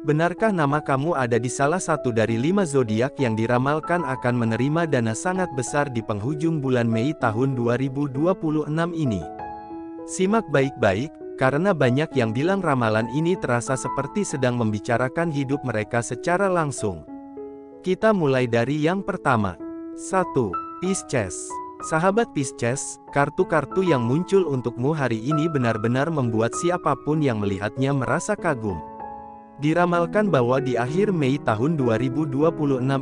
Benarkah nama kamu ada di salah satu dari 5 zodiak yang diramalkan akan menerima dana sangat besar di penghujung bulan Mei tahun 2026 ini? Simak baik-baik, karena banyak yang bilang ramalan ini terasa seperti sedang membicarakan hidup mereka secara langsung. Kita mulai dari yang pertama. 1. Pisces. Sahabat Pisces, kartu-kartu yang muncul untukmu hari ini benar-benar membuat siapapun yang melihatnya merasa kagum. Diramalkan bahwa di akhir Mei tahun 2026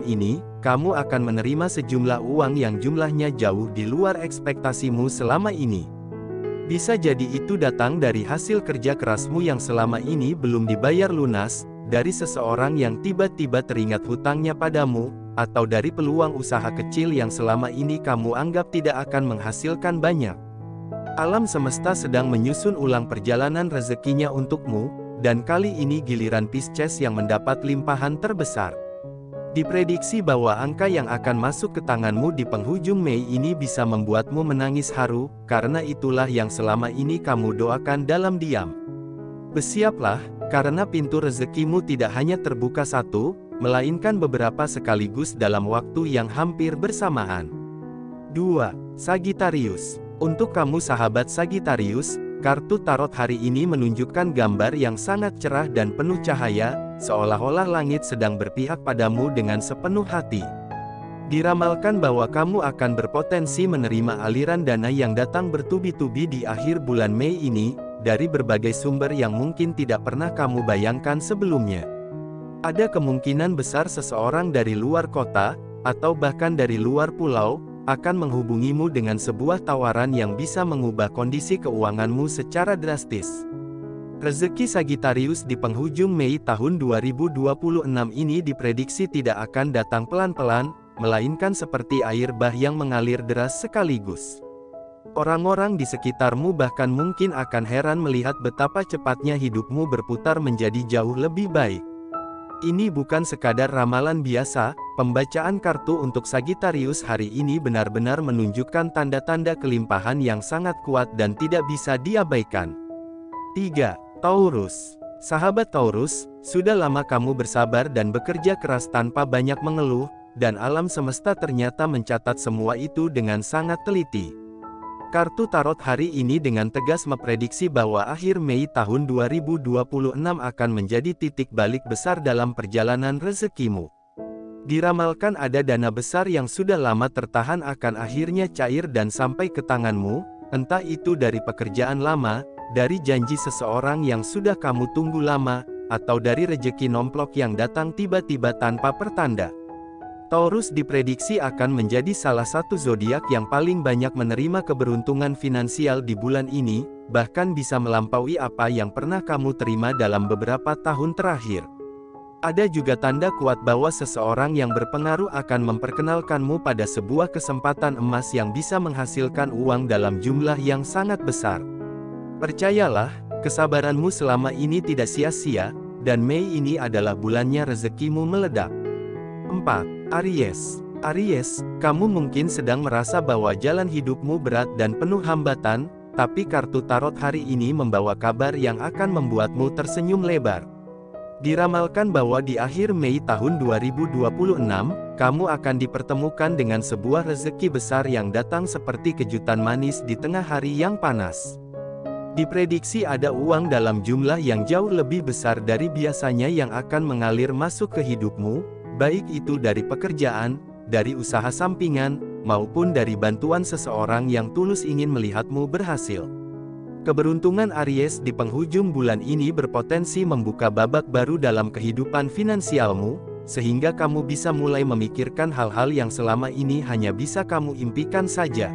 ini, kamu akan menerima sejumlah uang yang jumlahnya jauh di luar ekspektasimu selama ini. Bisa jadi itu datang dari hasil kerja kerasmu yang selama ini belum dibayar lunas, dari seseorang yang tiba-tiba teringat hutangnya padamu, atau dari peluang usaha kecil yang selama ini kamu anggap tidak akan menghasilkan banyak. Alam semesta sedang menyusun ulang perjalanan rezekinya untukmu, dan kali ini giliran Pisces yang mendapat limpahan terbesar. Diprediksi bahwa angka yang akan masuk ke tanganmu di penghujung Mei ini bisa membuatmu menangis haru, karena itulah yang selama ini kamu doakan dalam diam. Bersiaplah, karena pintu rezekimu tidak hanya terbuka satu, melainkan beberapa sekaligus dalam waktu yang hampir bersamaan. 2. Sagittarius. Untuk kamu sahabat Sagittarius, kartu tarot hari ini menunjukkan gambar yang sangat cerah dan penuh cahaya, seolah-olah langit sedang berpihak padamu dengan sepenuh hati. Diramalkan bahwa kamu akan berpotensi menerima aliran dana yang datang bertubi-tubi di akhir bulan Mei ini, dari berbagai sumber yang mungkin tidak pernah kamu bayangkan sebelumnya. Ada kemungkinan besar seseorang dari luar kota, atau bahkan dari luar pulau, akan menghubungimu dengan sebuah tawaran yang bisa mengubah kondisi keuanganmu secara drastis. Rezeki Sagittarius di penghujung Mei tahun 2026 ini diprediksi tidak akan datang pelan-pelan, melainkan seperti air bah yang mengalir deras sekaligus. Orang-orang di sekitarmu bahkan mungkin akan heran melihat betapa cepatnya hidupmu berputar menjadi jauh lebih baik. Ini bukan sekadar ramalan biasa, pembacaan kartu untuk Sagittarius hari ini benar-benar menunjukkan tanda-tanda kelimpahan yang sangat kuat dan tidak bisa diabaikan. 3. Taurus. Sahabat Taurus, sudah lama kamu bersabar dan bekerja keras tanpa banyak mengeluh, dan alam semesta ternyata mencatat semua itu dengan sangat teliti. Kartu tarot hari ini dengan tegas memprediksi bahwa akhir Mei tahun 2026 akan menjadi titik balik besar dalam perjalanan rezekimu. Diramalkan ada dana besar yang sudah lama tertahan akan akhirnya cair dan sampai ke tanganmu, entah itu dari pekerjaan lama, dari janji seseorang yang sudah kamu tunggu lama, atau dari rejeki nomplok yang datang tiba-tiba tanpa pertanda. Taurus diprediksi akan menjadi salah satu zodiak yang paling banyak menerima keberuntungan finansial di bulan ini, bahkan bisa melampaui apa yang pernah kamu terima dalam beberapa tahun terakhir. Ada juga tanda kuat bahwa seseorang yang berpengaruh akan memperkenalkanmu pada sebuah kesempatan emas yang bisa menghasilkan uang dalam jumlah yang sangat besar. Percayalah, kesabaranmu selama ini tidak sia-sia, dan Mei ini adalah bulannya rezekimu meledak. 4. Aries. Aries, kamu mungkin sedang merasa bahwa jalan hidupmu berat dan penuh hambatan, tapi kartu tarot hari ini membawa kabar yang akan membuatmu tersenyum lebar. Diramalkan bahwa di akhir Mei tahun 2026, kamu akan dipertemukan dengan sebuah rezeki besar yang datang seperti kejutan manis di tengah hari yang panas. Diprediksi ada uang dalam jumlah yang jauh lebih besar dari biasanya yang akan mengalir masuk ke hidupmu, baik itu dari pekerjaan, dari usaha sampingan, maupun dari bantuan seseorang yang tulus ingin melihatmu berhasil. Keberuntungan Aries di penghujung bulan ini berpotensi membuka babak baru dalam kehidupan finansialmu, sehingga kamu bisa mulai memikirkan hal-hal yang selama ini hanya bisa kamu impikan saja.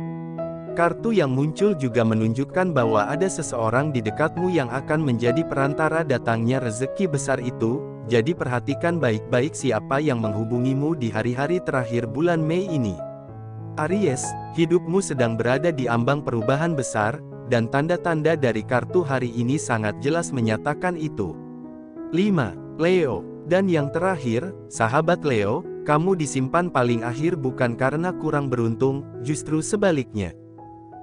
Kartu yang muncul juga menunjukkan bahwa ada seseorang di dekatmu yang akan menjadi perantara datangnya rezeki besar itu, jadi perhatikan baik-baik siapa yang menghubungimu di hari-hari terakhir bulan Mei ini. Aries, hidupmu sedang berada di ambang perubahan besar, dan tanda-tanda dari kartu hari ini sangat jelas menyatakan itu. 5. Leo. Dan yang terakhir, sahabat Leo, kamu disimpan paling akhir bukan karena kurang beruntung, justru sebaliknya.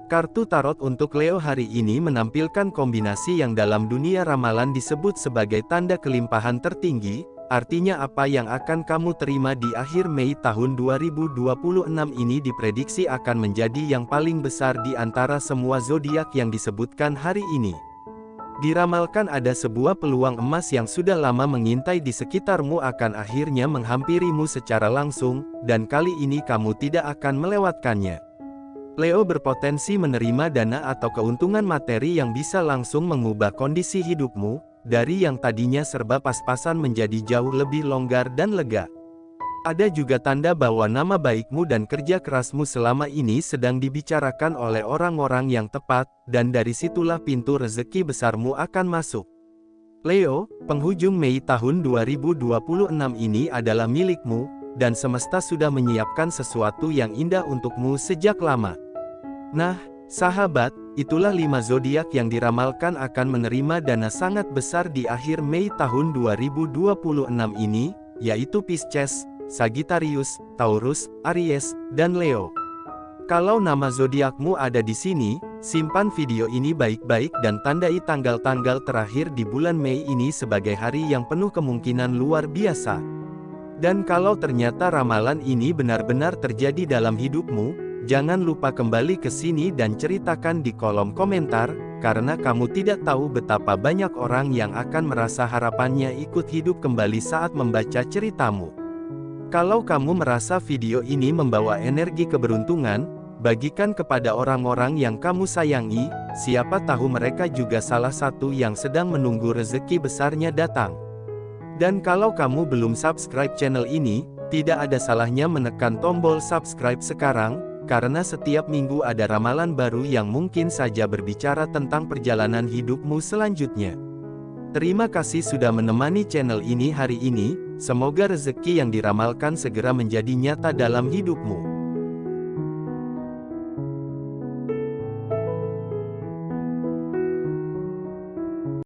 Kartu tarot untuk Leo hari ini menampilkan kombinasi yang dalam dunia ramalan disebut sebagai tanda kelimpahan tertinggi, artinya apa yang akan kamu terima di akhir Mei tahun 2026 ini diprediksi akan menjadi yang paling besar di antara semua zodiak yang disebutkan hari ini. Diramalkan ada sebuah peluang emas yang sudah lama mengintai di sekitarmu akan akhirnya menghampirimu secara langsung, dan kali ini kamu tidak akan melewatkannya. Leo berpotensi menerima dana atau keuntungan materi yang bisa langsung mengubah kondisi hidupmu, dari yang tadinya serba pas-pasan menjadi jauh lebih longgar dan lega. Ada juga tanda bahwa nama baikmu dan kerja kerasmu selama ini sedang dibicarakan oleh orang-orang yang tepat, dan dari situlah pintu rezeki besarmu akan masuk. Leo, penghujung Mei tahun 2026 ini adalah milikmu, dan semesta sudah menyiapkan sesuatu yang indah untukmu sejak lama. Nah, sahabat, itulah 5 zodiak yang diramalkan akan menerima dana sangat besar di akhir Mei tahun 2026 ini, yaitu Pisces, Sagittarius, Taurus, Aries, dan Leo. Kalau nama zodiakmu ada di sini, simpan video ini baik-baik dan tandai tanggal-tanggal terakhir di bulan Mei ini sebagai hari yang penuh kemungkinan luar biasa. Dan kalau ternyata ramalan ini benar-benar terjadi dalam hidupmu, jangan lupa kembali ke sini dan ceritakan di kolom komentar, karena kamu tidak tahu betapa banyak orang yang akan merasa harapannya ikut hidup kembali saat membaca ceritamu. Kalau kamu merasa video ini membawa energi keberuntungan, bagikan kepada orang-orang yang kamu sayangi, siapa tahu mereka juga salah satu yang sedang menunggu rezeki besarnya datang. Dan kalau kamu belum subscribe channel ini, tidak ada salahnya menekan tombol subscribe sekarang, karena setiap minggu ada ramalan baru yang mungkin saja berbicara tentang perjalanan hidupmu selanjutnya. Terima kasih sudah menemani channel ini hari ini, semoga rezeki yang diramalkan segera menjadi nyata dalam hidupmu.